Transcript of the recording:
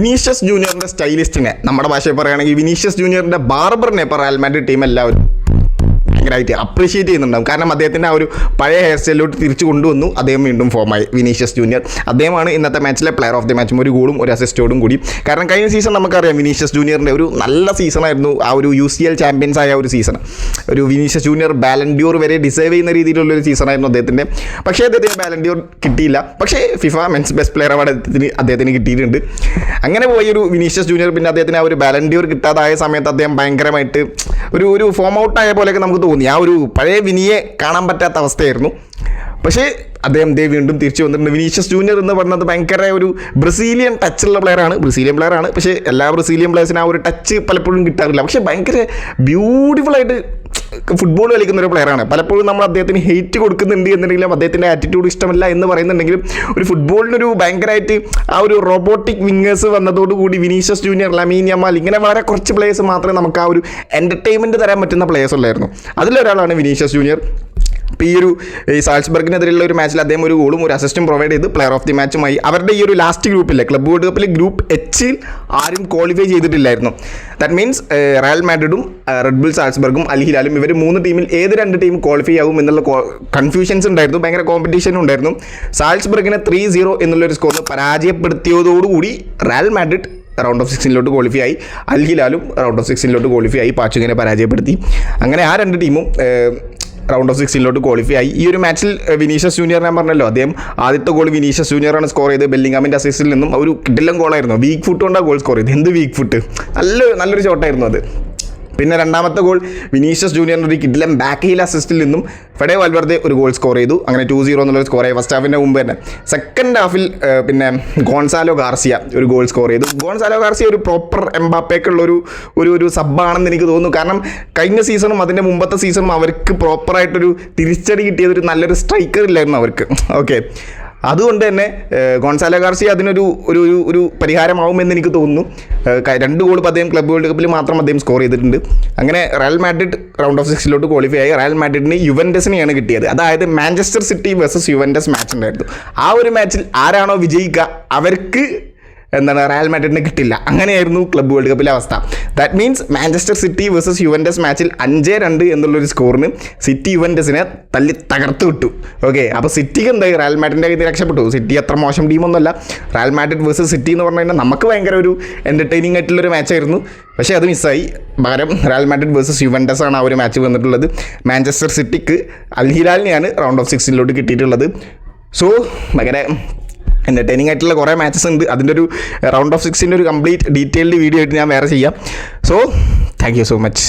Vinicius ജൂനിയറിൻ്റെ സ്റ്റൈലിസ്റ്റിനെ, നമ്മുടെ ഭാഷയിൽ പറയുകയാണെങ്കിൽ വിനീഷ്യസ് ജൂനിയറിൻ്റെ ബാർബറിനെ ഇപ്പോൾ റയൽ മാഡ്രിഡ് ടീം എല്ലാവരും ഭയങ്കരമായിട്ട് അപ്രീഷിയേറ്റ് ചെയ്യുന്നുണ്ടാവും. കാരണം അദ്ദേഹത്തിൻ്റെ ആ ഒരു പഴയ ഹെയർ സ്റ്റൈലിലോട്ട് തിരിച്ചു കൊണ്ടുവന്നു. അദ്ദേഹം വീണ്ടും ഫോമായി വിനീഷ്യസ് ജൂനിയർ. അദ്ദേഹമാണ് ഇന്നത്തെ മാച്ചിലെ പ്ലെയർ ഓഫ് ദി മാച്ചും, ഒരു ഗോളും ഒരു അസിസ്റ്റോടും കൂടി. കാരണം കഴിഞ്ഞ സീസൺ നമുക്കറിയാം വിനീഷ്യസ് ജൂനിയറിൻ്റെ ഒരു നല്ല സീസണായിരുന്നു ആ ഒരു UCL ചാമ്പ്യൻസ് ആയ ഒരു സീസൺ. ഒരു വിനീഷ്യസ് ജൂനിയർ ബാലൻഡിയോർ വരെ ഡിസേർവ് ചെയ്യുന്ന രീതിയിലുള്ളൊരു സീസണായിരുന്നു അദ്ദേഹത്തിൻ്റെ. പക്ഷേ അദ്ദേഹത്തിന് ബാലൻഡിയോർ കിട്ടിയില്ല. പക്ഷേ FIFA men's best player award അദ്ദേഹത്തിന് കിട്ടിയിട്ടുണ്ട്. അങ്ങനെ പോയൊരു വിനീഷ്യസ് ജൂനിയർ പിന്നെ അദ്ദേഹത്തിന് ആ ഒരു ബാലൻഡിയോർ കിട്ടാതായ സമയത്ത് അദ്ദേഹം ഭയങ്കരമായിട്ട് ഒരു ഫോം ഔട്ടായ പോലെയൊക്കെ നമുക്ക് തോന്നി. ആ ഒരു പഴയ വിനിയെ കാണാൻ പറ്റാത്ത അവസ്ഥയായിരുന്നു. പക്ഷേ അദ്ദേഹം വീണ്ടും തിരിച്ചു വന്നിട്ടുണ്ട്. വിനീഷ്യസ് ജൂനിയർ എന്ന് പറയുന്നത് ഭയങ്കര ഒരു ബ്രസീലിയൻ ടച്ചുള്ള പ്ലെയറാണ്. പക്ഷേ എല്ലാ ബ്രസീലിയൻ പ്ലെയേഴ്സിനും ആ ഒരു ടച്ച് പലപ്പോഴും കിട്ടാറില്ല. പക്ഷേ ഭയങ്കര ബ്യൂട്ടിഫുള്ളായിട്ട് ഫുട്ബോൾ കളിക്കുന്ന ഒരു പ്ലെയറാണ്. പലപ്പോഴും നമ്മൾ അദ്ദേഹത്തിന് ഹെയ്റ്റ് കൊടുക്കുന്നുണ്ട് എന്നുണ്ടെങ്കിലും അദ്ദേഹത്തിൻ്റെ ആറ്റിറ്റ്യൂഡ് ഇഷ്ടമല്ല എന്ന് പറയുന്നുണ്ടെങ്കിലും ഒരു ഫുട്ബോളിനൊരു ഭയങ്കരമായിട്ട് ആ ഒരു റോബോട്ടിക് വിങ്ങേഴ്സ് വന്നതോടുകൂടി വിനീഷ്യസ് ജൂനിയർ, ലമീൻ യമാൽ, ഇങ്ങനെ വളരെ കുറച്ച് പ്ലേയേഴ്സ് മാത്രമേ നമുക്ക് ആ ഒരു എൻ്റർടൈൻമെൻറ്റ് തരാൻ പറ്റുന്ന പ്ലേയേഴ്സ് ഉള്ളായിരുന്നു. അതിലൊരാളാണ് വിനീഷ്യസ് ജൂനിയർ. ഇപ്പോൾ ഈ സാൾസ്ബർഗിനെതിരെയുള്ള ഒരു മാച്ചിൽ അദ്ദേഹം ഒരു ഗോളും ഒരു അസിസ്റ്റും പ്രൊവൈഡ് ചെയ്ത് പ്ലെയർ ഓഫ് ദി മാച്ചുമായി. അവരുടെ ഈ ഒരു ലാസ്റ്റ് ഗ്രൂപ്പിലെ ക്ലബ് വേൾഡ് കപ്പിൽ ഗ്രൂപ്പ് എച്ചിൽ ആരും ക്വാളിഫൈ ചെയ്തിട്ടില്ലായിരുന്നു. ദാറ്റ് മീൻസ് റയൽ മാഡ്രിഡും റെഡ് ബുൾ സാൾസ്ബർഗും അൽ ഹിലാലും ഇവർ 3 ടീമിൽ ഏത് 2 ടീം ക്വാളിഫൈ ആകും എന്നുള്ള കൺഫ്യൂഷൻസ് ഉണ്ടായിരുന്നു. ഭയങ്കര കോമ്പറ്റീഷനും ഉണ്ടായിരുന്നു. സാൾസ്ബർഗിനെ 3-0 എന്നുള്ളൊരു സ്കോറിന് പരാജയപ്പെടുത്തിയതോടുകൂടി Real Madrid round of 16 qualify ആയി. അൽ ഹിലാലും റൗണ്ട് ഓഫ് 16 ക്വാളിഫൈ ആയി. പാച്ചുങ്ങിനെ പരാജയപ്പെടുത്തി. അങ്ങനെ ആ 2 ടീമും റൗണ്ട് ഓഫ് 16 ക്വാളിഫൈ ആയി. ഈ ഒരു മാച്ചിൽ വിനീഷ്യസ് ജൂനിയർ, ഞാൻ പറഞ്ഞല്ലോ, അദ്ദേഹം ആദ്യത്തെ ഗോൾ വിനീഷ്യസ് ജൂനിയറാണ് സ്കോർ ചെയ്തത്. ബെല്ലിംഗാമിൻ്റെ അസിസ്റ്റിൽ നിന്നും ഒരു കിടിലൻ ഗോളായിരുന്നു. വീക്ക് ഫുട്ട് കൊണ്ടാണ് ഗോൾ സ്കോർ ചെയ്തത്. എന്ത് വീക്ക് ഫുട്ട്! നല്ലൊരു ഷോട്ടായിരുന്നു അത്. പിന്നെ രണ്ടാമത്തെ ഗോൾ വിനീഷ്യസ് ജൂനിയറിൻ്റെ ഒരു കിടിലൻ ബാക്ക് ഹീൽ അസിസ്റ്റിൽ നിന്നും ഫെഡെ വാൽവെർദെ ഒരു ഗോൾ സ്കോർ ചെയ്തു. അങ്ങനെ 2-0 എന്നുള്ളൊരു സ്കോറായി ഫസ്റ്റ് ഹാഫിൻ്റെ മുമ്പ് തന്നെ. സെക്കൻഡ് ഹാഫിൽ പിന്നെ ഗോൺസാലോ ഗാർസിയ ഒരു ഗോൾ സ്കോർ ചെയ്തു. ഗോൺസാലോ ഗാർസിയ ഒരു പ്രോപ്പർ എംബാപ്പയ്ക്കുള്ളൊരു ഒരു സബ്ബാണെന്ന് എനിക്ക് തോന്നുന്നു. കാരണം കഴിഞ്ഞ സീസണും അതിൻ്റെ മുമ്പത്തെ സീസണും അവർക്ക് പ്രോപ്പറായിട്ടൊരു തിരിച്ചടി കിട്ടിയതൊരു നല്ലൊരു സ്ട്രൈക്കർ ഇല്ലായിരുന്നു അവർക്ക്. ഓക്കെ, അതുകൊണ്ട് തന്നെ ഗോൺസാലോ ഗാർസിയ അതിനൊരു ഒരു പരിഹാരമാവുമെന്ന് എനിക്ക് തോന്നുന്നു. 2 ഗോൾ അദ്ദേഹം ക്ലബ് വേൾഡ് കപ്പിൽ മാത്രം അദ്ദേഹം സ്കോർ ചെയ്തിട്ടുണ്ട്. അങ്ങനെ Real Madrid round of 16 qualify ആയി. റയൽ മാഡ്രിഡിന് യുവൻറ്റസിനെയാണ് കിട്ടിയത്. അതായത് Manchester city versus Juventus match ഉണ്ടായിരുന്നു. ആ ഒരു മാച്ചിൽ ആരാണോ വിജയിക്കുക അവർക്ക് റയൽ മാഡ്രിഡിന് കിട്ടില്ല. അങ്ങനെയായിരുന്നു ക്ലബ് വേൾഡ് കപ്പിലെ അവസ്ഥ. That means Manchester city versus Juventus മാച്ചിൽ 5-2 എന്നുള്ളൊരു സ്കോറിന് സിറ്റി യുവൻറ്റസിനെ തല്ലി തകർത്ത് വിട്ടു. ഓക്കെ, അപ്പോൾ സിറ്റിക്ക് എന്തായി? റയൽ മാഡ്രിഡിൻ്റെ കയ്യിൽ രക്ഷപ്പെട്ടു. സിറ്റി അത്ര മോശം ടീമൊന്നുമല്ല. റയൽ മാഡ്രിഡ് വേഴ്സസ് സിറ്റി എന്ന് പറഞ്ഞു കഴിഞ്ഞാൽ നമുക്ക് ഭയങ്കര ഒരു എൻ്റർടൈനിങ് ആയിട്ടുള്ളൊരു മാച്ചായിരുന്നു. പക്ഷേ അത് മിസ്സായി. പകരം റയൽ മാഡ്രിഡ് വേഴ്സസ് യുവൻറ്റസ് ആണ് ആ ഒരു മാച്ച് വന്നിട്ടുള്ളത്. മാഞ്ചസ്റ്റർ സിറ്റിക്ക് അൽ ഹിലാലിനെയാണ് റൗണ്ട് ഓഫ് 16 കിട്ടിയിട്ടുള്ളത്. സോ ഭയങ്കര എൻ്റർടൈനിങ് ആയിട്ടുള്ള കുറേ മാച്ചസ് ഉണ്ട്. അതിൻ്റെ ഒരു റൗണ്ട് ഓഫ് 16 ഒരു കംപ്ലീറ്റ് ഡീറ്റെയിൽഡ് വീഡിയോ ആയിട്ട് ഞാൻ വേറെ ചെയ്യാം. So thank you so much.